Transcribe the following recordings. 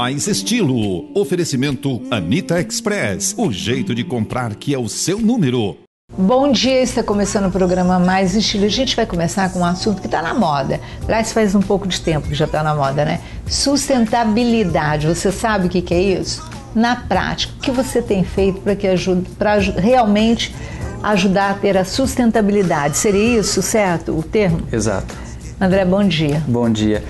mais estilo. Oferecimento Anita Express, o jeito de comprar que é o seu número. Bom dia, está começando o programa Mais Estilo. A gente vai começar com um assunto que está na moda. Aliás, faz um pouco de tempo que já está na moda, né? Sustentabilidade. Você sabe o que é isso? Na prática, o que você tem feito para realmente ajudar a ter a sustentabilidade? Seria isso, certo? O termo? Exato. André, bom dia. Bom dia.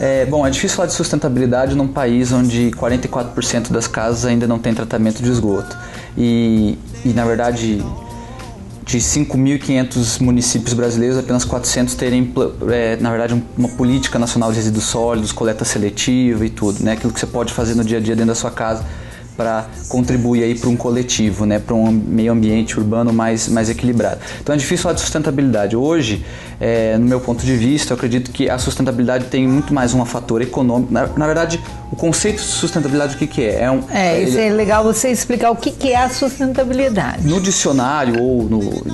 É difícil falar de sustentabilidade num país onde 44% das casas ainda não tem tratamento de esgoto. E na verdade, de 5.500 municípios brasileiros, apenas 400 terem, na verdade, uma política nacional de resíduos sólidos, coleta seletiva e tudo, né? Aquilo que você pode fazer no dia a dia dentro da sua casa para contribuir aí para um coletivo, né? Para um meio ambiente urbano mais equilibrado. Então é difícil falar de sustentabilidade. Hoje, no meu ponto de vista, eu acredito que a sustentabilidade tem muito mais um fator econômico. Na verdade, o conceito de sustentabilidade, o que é? Isso é legal você explicar o que é a sustentabilidade. No dicionário ou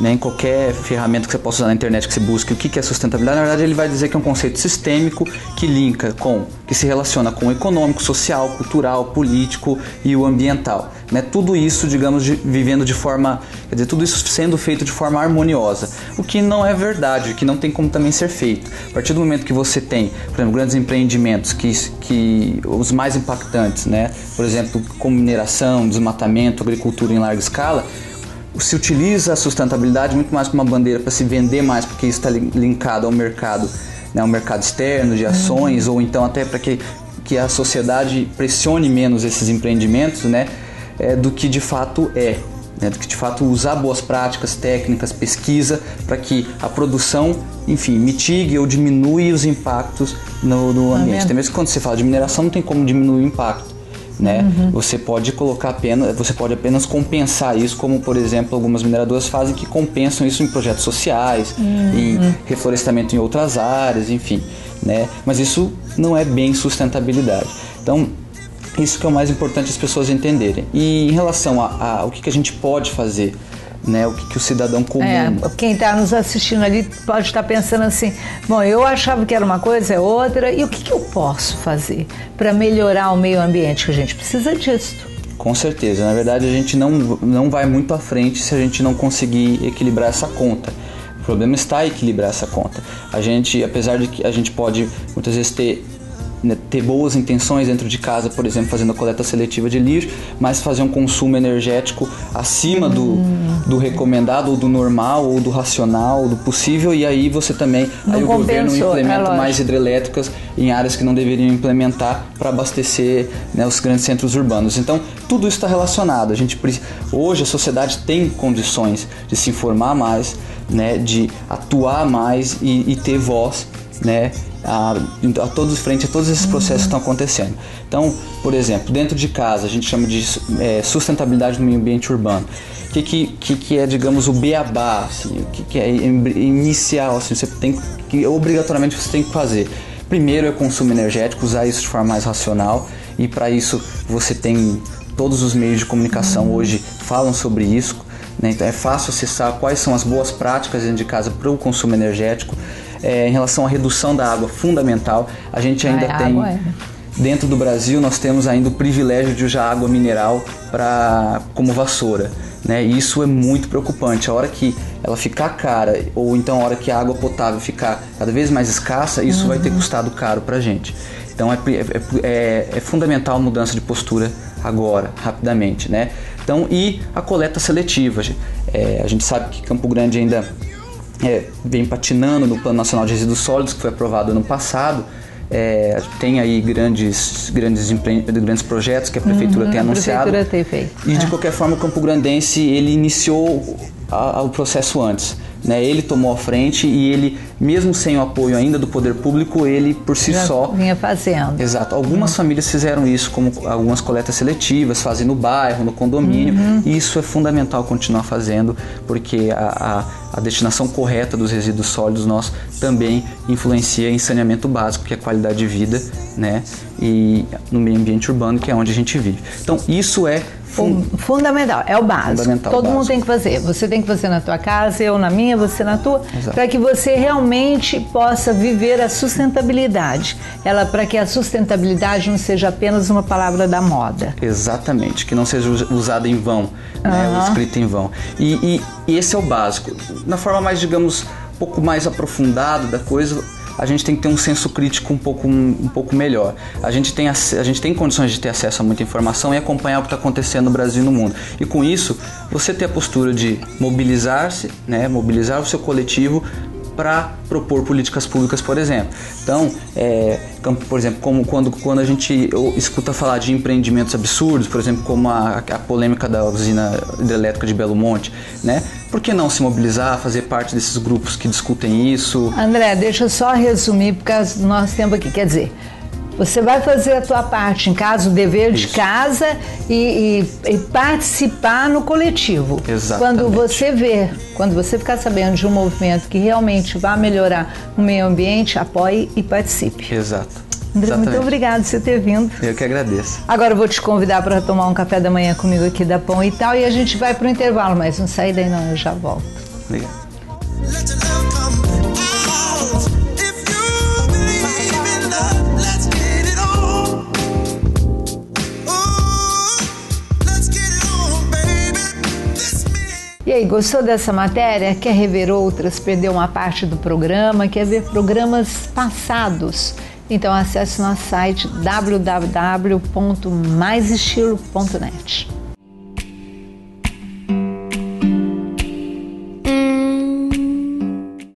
em qualquer ferramenta que você possa usar na internet que você busque o que é sustentabilidade, na verdade ele vai dizer que é um conceito sistêmico que se relaciona com o econômico, social, cultural, político e o ambiental. Né? Tudo isso, digamos, tudo isso sendo feito de forma harmoniosa. O que não é verdade, o que não tem como também ser feito. A partir do momento que você tem, por exemplo, grandes empreendimentos que os mais impactantes, né? Por exemplo, como mineração, desmatamento, agricultura em larga escala, se utiliza a sustentabilidade muito mais como uma bandeira para se vender mais, porque isso está linkado ao mercado, né? Ao mercado externo de ações, ou então até para que a sociedade pressione menos esses empreendimentos, né? Do que de fato né? Do que de fato usar boas práticas, técnicas, pesquisa, para que a produção, enfim, mitigue ou diminui os impactos no ambiente. Até mesmo quando você fala de mineração, não tem como diminuir o impacto, né? Você pode apenas compensar isso, como por exemplo algumas mineradoras fazem, que compensam isso em projetos sociais, em reflorestamento em outras áreas, enfim, né? Mas isso não é bem sustentabilidade. Então, isso que é o mais importante as pessoas entenderem. E em relação ao que a gente pode fazer, né? O que o cidadão comum... Quem está nos assistindo ali pode estar pensando assim, bom, eu achava que era uma coisa, é outra, e o que eu posso fazer para melhorar o meio ambiente? Que a gente precisa disso. Com certeza. Na verdade, a gente não vai muito à frente se a gente não conseguir equilibrar essa conta. O problema está em equilibrar essa conta. A gente, apesar de que a gente pode muitas vezes ter boas intenções dentro de casa, por exemplo, fazendo a coleta seletiva de lixo, mas fazer um consumo energético acima do recomendado, ou do normal, ou do racional, ou do possível, e aí você também, o governo implementa mais hidrelétricas em áreas que não deveriam implementar para abastecer, né, os grandes centros urbanos. Então, tudo isso está relacionado. Hoje a sociedade tem condições de se informar mais, né, de atuar mais e ter voz, né, frente a todos esses processos que estão acontecendo. Então, por exemplo, dentro de casa, a gente chama de sustentabilidade no meio ambiente urbano. O que é, digamos, o beabá, assim, o que é inicial, assim, obrigatoriamente você tem que fazer? Primeiro é o consumo energético, usar isso de forma mais racional, e para isso você tem todos os meios de comunicação hoje falam sobre isso, né? Então é fácil acessar quais são as boas práticas dentro de casa para o consumo energético. Em relação à redução da água, fundamental, a gente ainda tem, dentro do Brasil, nós temos ainda o privilégio de usar água mineral como vassoura, né? E isso é muito preocupante. A hora que ela ficar cara, ou então a hora que a água potável ficar cada vez mais escassa, isso vai ter custado caro pra gente. Então é fundamental a mudança de postura agora, rapidamente, né? Então, e a coleta seletiva. A gente sabe que Campo Grande ainda vem patinando no Plano Nacional de Resíduos Sólidos, que foi aprovado ano passado. Tem aí grandes projetos que a Prefeitura tem anunciado. E de qualquer forma o Campo Grandense ele iniciou o processo antes, né? Ele tomou a frente e ele, mesmo sem o apoio ainda do poder público, ele por si só vinha fazendo. Exato. Algumas famílias fizeram isso, como algumas coletas seletivas, fazem no bairro, no condomínio, e isso é fundamental continuar fazendo, porque a destinação correta dos resíduos sólidos nós também influencia em saneamento básico, que é a qualidade de vida, né? E no meio ambiente urbano, que é onde a gente vive. Então isso é Fundamental, é o básico. Fundamental, Todo básico. mundo tem que fazer. Você tem que fazer na tua casa, eu na minha, você na tua, para que você realmente possa viver a sustentabilidade. Para que a sustentabilidade não seja apenas uma palavra da moda. Exatamente, que não seja usada em vão, né, ou escrita em vão. E esse é o básico. Na forma mais, digamos, um pouco mais aprofundada da coisa, a gente tem que ter um senso crítico um pouco melhor. A gente tem condições de ter acesso a muita informação e acompanhar o que está acontecendo no Brasil e no mundo. E com isso, você ter a postura de mobilizar-se, né, mobilizar o seu coletivo para propor políticas públicas, por exemplo. Então, por exemplo, como quando a gente escuta falar de empreendimentos absurdos, por exemplo, como a polêmica da usina hidrelétrica de Belo Monte, né? Por que não se mobilizar, fazer parte desses grupos que discutem isso? André, deixa eu só resumir por causa do nosso tempo aqui. Quer dizer, você vai fazer a tua parte em casa, o dever de casa e participar no coletivo. Exatamente. Quando você ficar sabendo de um movimento que realmente vai melhorar o meio ambiente, apoie e participe. Exato. André, Exatamente. muito obrigado por você ter vindo. Eu que agradeço. Agora eu vou te convidar para tomar um café da manhã comigo aqui da Pão e Tal e a gente vai para o intervalo, mas não sai daí não, eu já volto. Obrigado. E aí, gostou dessa matéria? Quer rever outras? Perdeu uma parte do programa? Quer ver programas passados? Então acesse nosso site www.maisestilo.net.